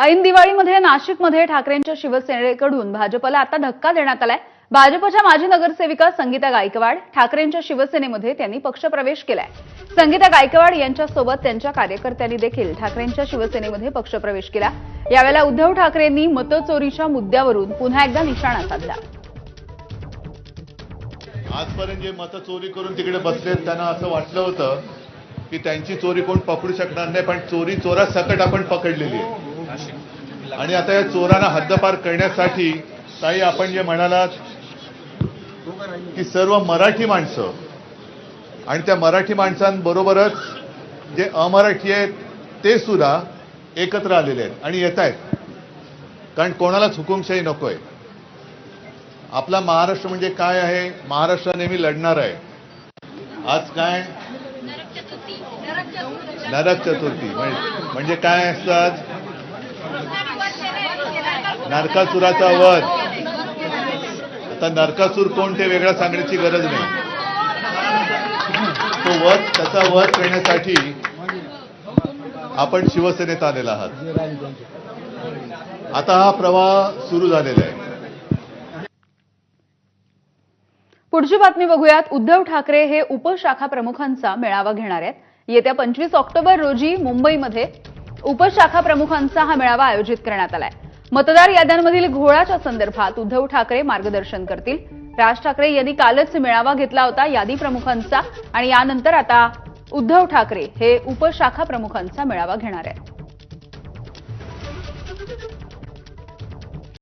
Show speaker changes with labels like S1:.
S1: ऐन दिवाळीमध्ये नाशिकमध्ये ठाकरेंच्या शिवसेनेकडून भाजपला आता धक्का देण्यात आलाय। भाजपच्या माजी नगरसेविका संगीता गायकवाड ठाकरेंच्या शिवसेनेमध्ये त्यांनी पक्षप्रवेश केलाय। संगीता गायकवाड यांच्यासोबत त्यांच्या कार्यकर्त्यांनी देखील ठाकरेंच्या शिवसेनेमध्ये पक्षप्रवेश केला। यावेळेला उद्धव ठाकरेंनी मतचोरीच्या मुद्द्यावरून पुन्हा एकदा निशाणा साधला।
S2: आजपर्यंत जे मतचोरी करून तिकडे बसले त्यांना असं वाटलं होतं की त्यांची चोरी कोण पकडू शकणार नाही, पण चोरी चोरासकट आपण पकडलेली आहे। आणि आता या चोरांना हद्दपार करण्यासाठी ताई आपण जे म्हणालात की सर्व मराठी माणसं आणि त्या मराठी माणसांबरोबरच जे अमराठी आहेत ते सुद्धा एकत्र आलेले आहेत आणि येत आहेत, कारण कोणालाच हुकुमशाही नकोय। आपला महाराष्ट्र म्हणजे काय आहे? महाराष्ट्र नेहमी लढणार आहे। आज काय नरक चतुर्थी म्हणजे काय असतात? नरकासुराचा वध। आता नरकासूर कोण ते वेगळा सांगण्याची गरज नाही। तो वध, त्याचा वध करण्यासाठी आपण शिवसेनेत आलेला आहात। आता हा प्रवाह सुरू झालेला आहे।
S1: पुढची बातमी बघूयात। उद्धव ठाकरे हे उपशाखा प्रमुखांचा मेळावा घेणार आहेत। येत्या 25 ऑक्टोबर रोजी मुंबईमध्ये उपशाखा प्रमुखांचा हा मेळावा आयोजित करण्यात आलाय। मतदार याद्यांमधील घोळाच्या संदर्भात उद्धव ठाकरे मार्गदर्शन करतील। राज ठाकरे यांनी कालच मेळावा घेतला होता यादी प्रमुखांचा आणि यानंतर आता उद्धव ठाकरे हे उपशाखा प्रमुखांचा मेळावा घेणार आहेत।